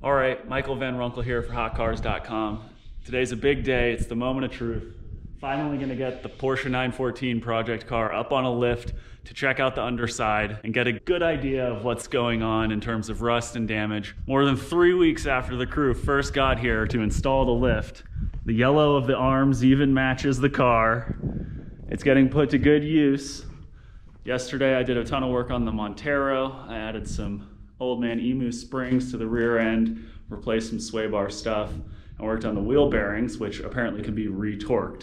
All right, Michael Van Runkle here for HotCars.com. Today's a big day. It's the moment of truth. Finally gonna get the Porsche 914 project car up on a lift to check out the underside and get a good idea of what's going on in terms of rust and damage. More than 3 weeks after the crew first got here to install the lift, the yellow of the arms even matches the car. It's getting put to good use. Yesterday I did a ton of work on the Montero. I added some old man Emu springs to the rear end, replaced some sway bar stuff, and worked on the wheel bearings, which apparently can be retorqued.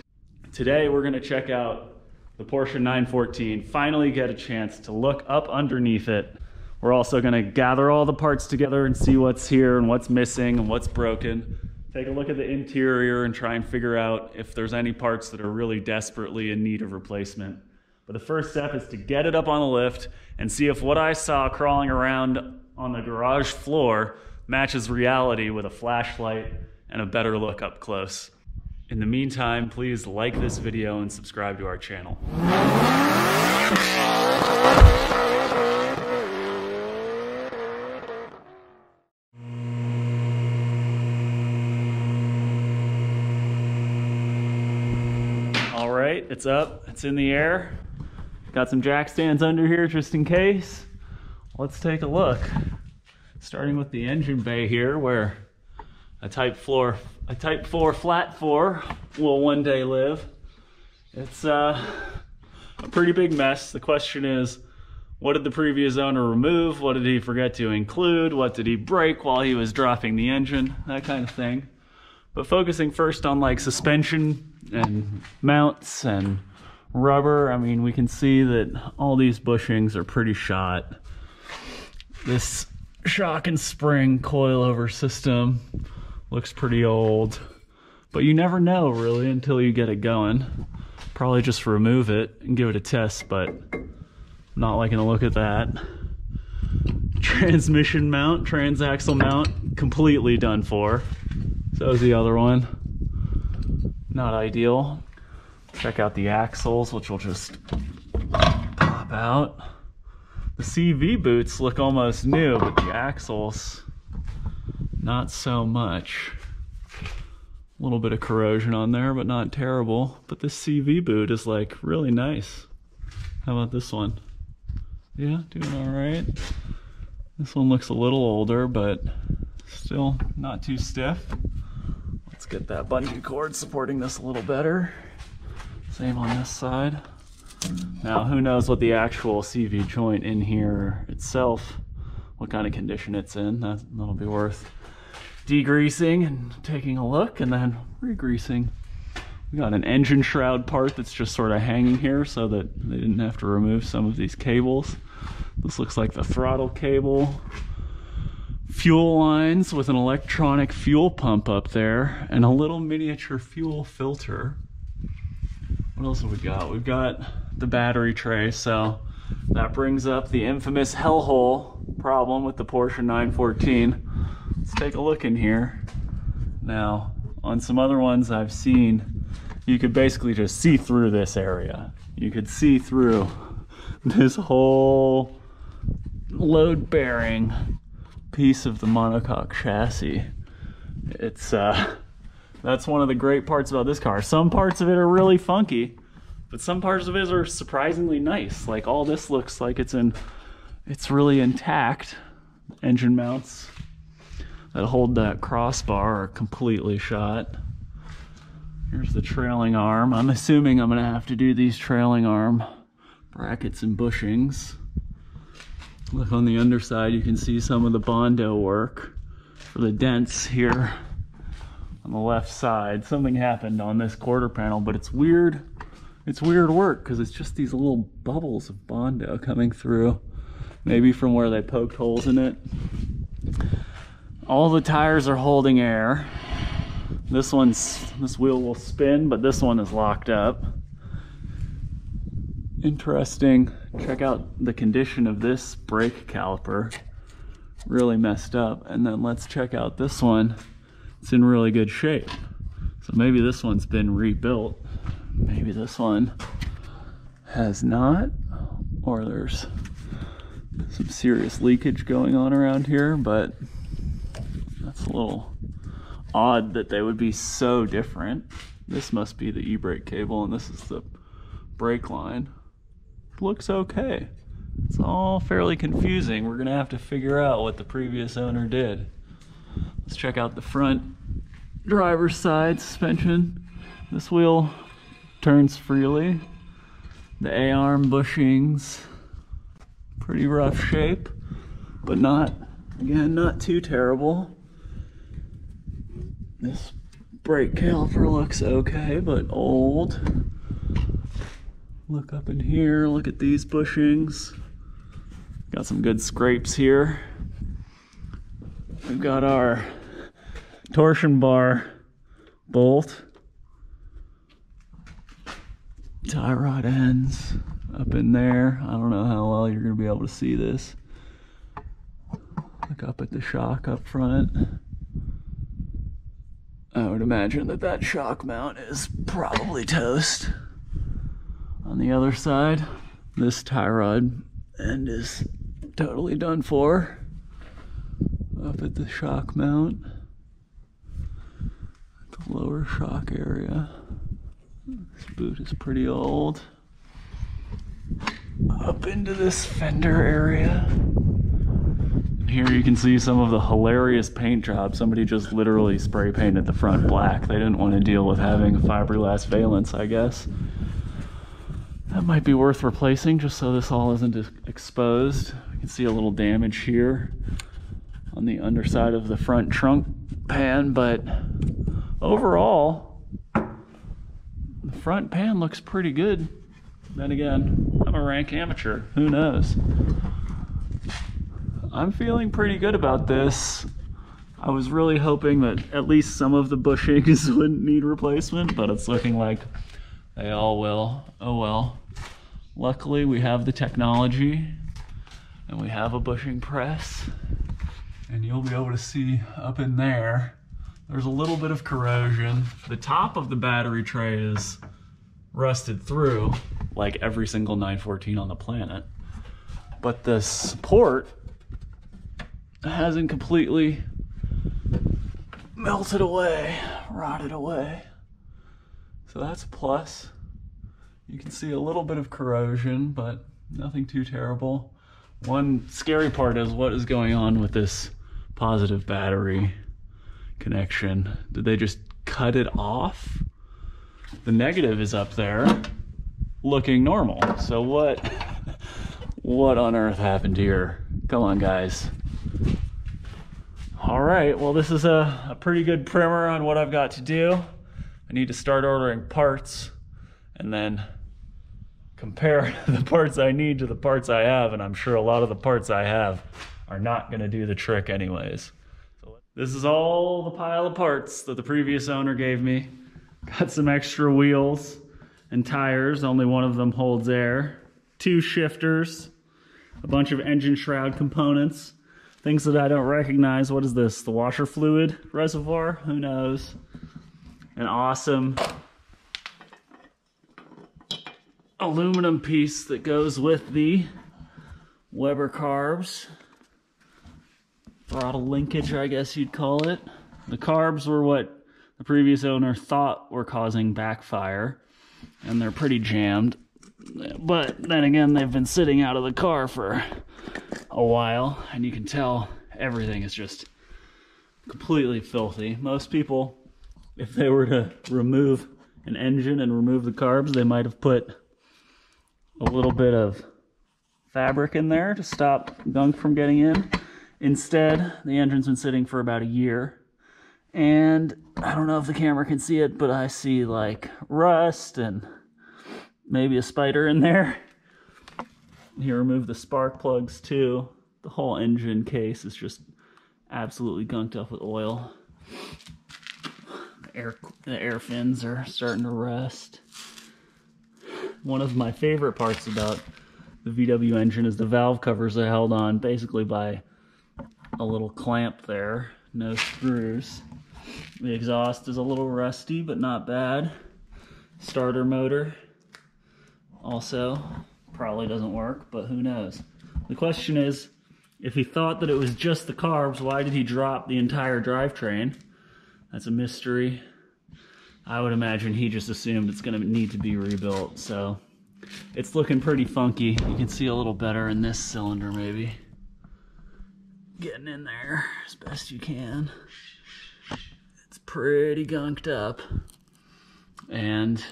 Today we're going to check out the Porsche 914, finally get a chance to look up underneath it. We're also going to gather all the parts together and see what's here and what's missing and what's broken. Take a look at the interior and try and figure out if there's any parts that are really desperately in need of replacement. But the first step is to get it up on the lift and see if what I saw crawling around on the garage floor matches reality with a flashlight and a better look up close. In the meantime, please like this video and subscribe to our channel. All right, it's up, it's in the air. Got some jack stands under here just in case. Let's take a look. Starting with the engine bay here, where a Type 4 flat 4 will one day live. It's a pretty big mess. The question is, what did the previous owner remove? What did he forget to include? What did he break while he was dropping the engine? That kind of thing. But focusing first on like suspension and mounts and rubber, I mean, we can see that all these bushings are pretty shot. This shock and spring coilover system looks pretty old, but you never know really until you get it going. Probably just remove it and give it a test, but I'm not liking to look at that. Transmission mount, transaxle mount, completely done for. So is the other one. Not ideal. Check out the axles, which will just pop out. The CV boots look almost new, but the axles, not so much. A little bit of corrosion on there, but not terrible. But this CV boot is like really nice. How about this one? Yeah, doing all right. This one looks a little older, but still not too stiff. Let's get that bungee cord supporting this a little better. Same on this side. Now, who knows what the actual CV joint in here itself, what kind of condition it's in. That'll be worth degreasing and taking a look and then re-greasing. We got an engine shroud part that's just sort of hanging here so that they didn't have to remove some of these cables. This looks like the throttle cable. Fuel lines with an electronic fuel pump up there and a little miniature fuel filter. What else have we got? We've got the battery tray, so that brings up the infamous hellhole problem with the Porsche 914. Let's take a look in here. Now, on some other ones I've seen, you could basically just see through this area. You could see through this whole load bearing piece of the monocoque chassis. It's that's one of the great parts about this car. Some parts of it are really funky, but some parts of it are surprisingly nice. Like all this looks like it's really intact. Engine mounts that hold that crossbar are completely shot. Here's the trailing arm. I'm assuming I'm gonna have to do these trailing arm brackets and bushings. Look on the underside, you can see some of the Bondo work for the dents here. On the left side, something happened on this quarter panel, but it's weird. It's weird work because it's just these little bubbles of Bondo coming through, maybe from where they poked holes in it. All the tires are holding air. This wheel will spin, but this one is locked up. Interesting. Check out the condition of this brake caliper. Really messed up. And then let's check out this one. It's in really good shape. So maybe this one's been rebuilt. Maybe this one has not, or there's some serious leakage going on around here, but That's a little odd that they would be so different. This must be the e-brake cable, and this is the brake line. Looks okay. It's all fairly confusing. We're gonna have to figure out what the previous owner did. Let's check out the front driver's side suspension. This wheel turns freely. The A-arm bushings, pretty rough shape, but not, again, not too terrible. This brake caliper looks okay, but old. Look up in here, look at these bushings. Got some good scrapes here. We've got our torsion bar bolt. Tie rod ends up in there. I don't know how well you're going to be able to see this. Look up at the shock up front. I would imagine that that shock mount is probably toast. On the other side, this tie rod end is totally done for. Up at the shock mount, the lower shock area. This boot is pretty old. Up into this fender area. Here you can see some of the hilarious paint jobs. Somebody just literally spray painted the front black. They didn't want to deal with having a fiberglass valance, I guess. That might be worth replacing just so this all isn't exposed. You can see a little damage here on the underside of the front trunk pan, but overall, the front pan looks pretty good. Then again, I'm a rank amateur. Who knows? I'm feeling pretty good about this. I was really hoping that at least some of the bushings wouldn't need replacement, but it's looking like they all will. Oh well. Luckily, we have the technology and we have a bushing press. And you'll be able to see up in there, there's a little bit of corrosion. The top of the battery tray is rusted through, like every single 914 on the planet. But the support hasn't completely melted away, rotted away. So that's a plus. You can see a little bit of corrosion, but nothing too terrible. One scary part is what is going on with this positive battery connection. Did they just cut it off? The negative is up there looking normal. So what on earth happened here? Come on, guys. All right, well, this is a pretty good primer on what I've got to do. I need to start ordering parts and then compare the parts I need to the parts I have, and I'm sure a lot of the parts I have are not gonna do the trick anyways. So this is all the pile of parts that the previous owner gave me. Got some extra wheels and tires, only one of them holds air. 2 shifters, a bunch of engine shroud components, things that I don't recognize. What is this, the washer fluid reservoir? Who knows? An awesome aluminum piece that goes with the Weber carbs. Throttle linkage, I guess you'd call it. The carbs were what the previous owner thought were causing backfire, and they're pretty jammed. But then again, they've been sitting out of the car for a while, and you can tell everything is just completely filthy. Most people, if they were to remove an engine and remove the carbs, they might have put a little bit of fabric in there to stop gunk from getting in. Instead, the engine's been sitting for about a year, and I don't know if the camera can see it, but I see like rust and maybe a spider in there. Here, remove the spark plugs too. The whole engine case is just absolutely gunked up with oil. The air fins are starting to rust. One of my favorite parts about the VW engine is the valve covers are held on basically by a little clamp there, no screws. The exhaust is a little rusty, but not bad. Starter motor also probably doesn't work, but who knows. The question is, If he thought that it was just the carbs, why did he drop the entire drivetrain? That's a mystery. I would imagine he just assumed it's going to need to be rebuilt, so it's looking pretty funky. You can see a little better in this cylinder maybe. Getting in there as best you can. It's pretty gunked up. And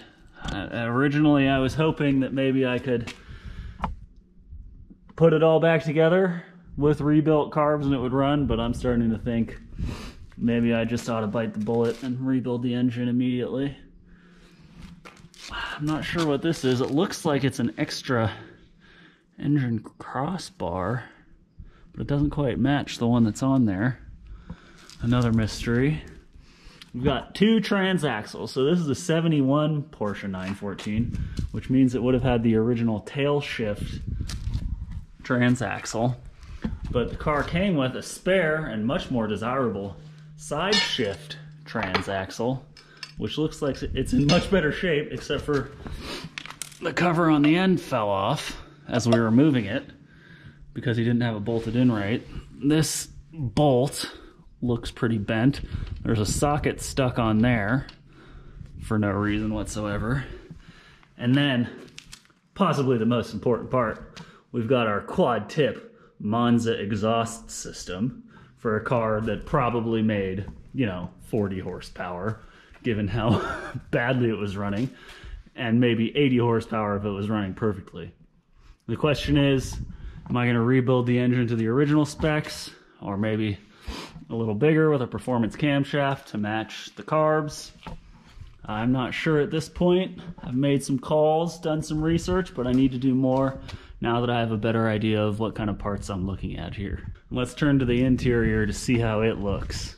originally I was hoping that maybe I could put it all back together with rebuilt carbs and it would run, but I'm starting to think maybe I just ought to bite the bullet and rebuild the engine immediately. I'm not sure what this is. It looks like it's an extra engine crossbar, but it doesn't quite match the one that's on there. Another mystery. We've got two transaxles. So this is a 71 Porsche 914, which means it would have had the original tail shift transaxle. But the car came with a spare and much more desirable side shift transaxle, which looks like it's in much better shape, except for the cover on the end fell off as we were moving it because he didn't have it bolted in right. This bolt looks pretty bent. There's a socket stuck on there for no reason whatsoever. And then, possibly the most important part, we've got our quad tip Monza exhaust system for a car that probably made, 40 horsepower, given how badly it was running, and maybe 80 horsepower if it was running perfectly. The question is, am I going to rebuild the engine to the original specs, or maybe a little bigger with a performance camshaft to match the carbs? I'm not sure at this point. I've made some calls, done some research, but I need to do more now that I have a better idea of what kind of parts I'm looking at here. Let's turn to the interior to see how it looks.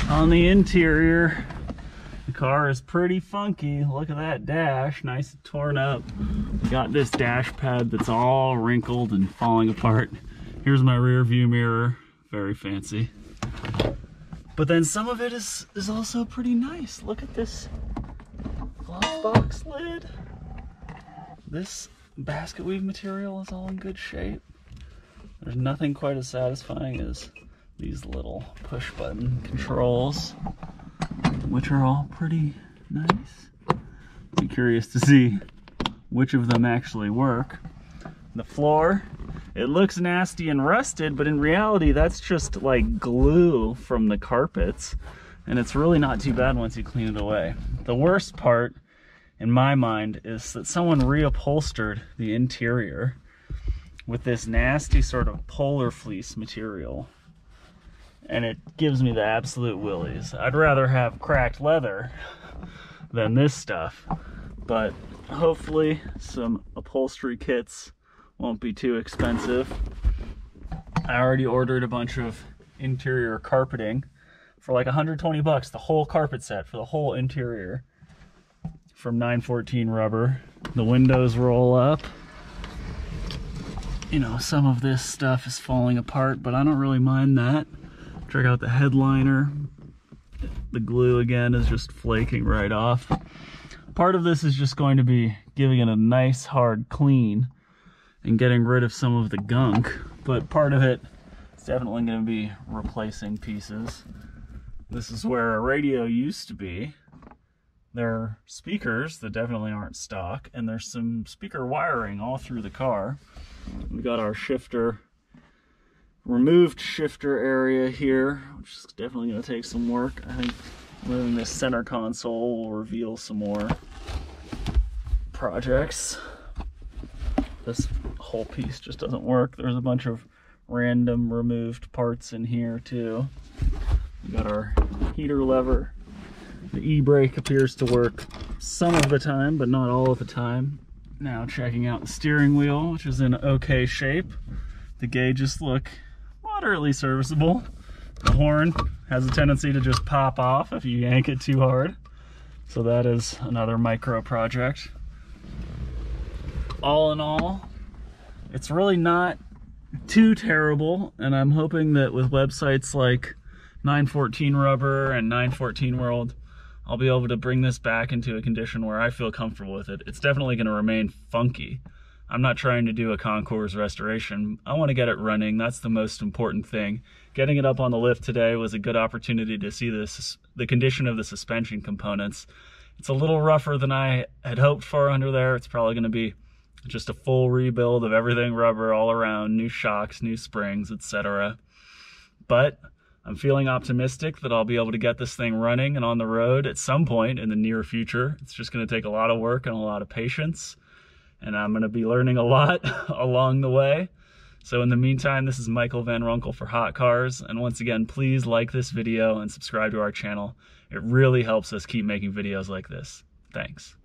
On the interior, the car is pretty funky. Look at that dash, nice and torn up. Got this dash pad that's all wrinkled and falling apart. Here's my rear view mirror, very fancy. But then some of it is also pretty nice. Look at this glove box lid. This basket weave material is all in good shape. There's nothing quite as satisfying as these little push button controls, which are all pretty nice. Be curious to see which of them actually work. The floor, it looks nasty and rusted, but in reality that's just like glue from the carpets, and it's really not too bad once you clean it away. The worst part in my mind is that someone reupholstered the interior with this nasty sort of polar fleece material, and it gives me the absolute willies. I'd rather have cracked leather than this stuff, but hopefully some upholstery kits won't be too expensive. I already ordered a bunch of interior carpeting for like 120 bucks, the whole carpet set for the whole interior from 914 Rubber. The windows roll up. Some of this stuff is falling apart, but I don't really mind that. Check out the headliner. The glue again is just flaking right off. Part of this is just going to be giving it a nice hard clean and getting rid of some of the gunk, but part of it is definitely going to be replacing pieces. This is where a radio used to be. There are speakers that definitely aren't stock, and there's some speaker wiring all through the car. We got our shifter, removed shifter area here, which is definitely going to take some work. I think moving this center console will reveal some more projects. This whole piece just doesn't work. There's a bunch of random removed parts in here too. We got our heater lever. The e-brake appears to work some of the time, but not all of the time. Now checking out the steering wheel, which is in okay shape. The gauges look moderately serviceable. The horn has a tendency to just pop off if you yank it too hard. So that is another micro project. All in all, it's really not too terrible, and I'm hoping that with websites like 914 Rubber and 914 World, I'll be able to bring this back into a condition where I feel comfortable with it. It's definitely going to remain funky. I'm not trying to do a concours restoration. I want to get it running. That's the most important thing. Getting it up on the lift today was a good opportunity to see the condition of the suspension components. It's a little rougher than I had hoped for under there. It's probably going to be just a full rebuild of everything rubber all around, new shocks, new springs, etc. But I'm feeling optimistic that I'll be able to get this thing running and on the road at some point in the near future. It's just going to take a lot of work and a lot of patience, and I'm going to be learning a lot along the way. So in the meantime, this is Michael Van Runkle for HotCars, and once again, please like this video and subscribe to our channel. It really helps us keep making videos like this. Thanks.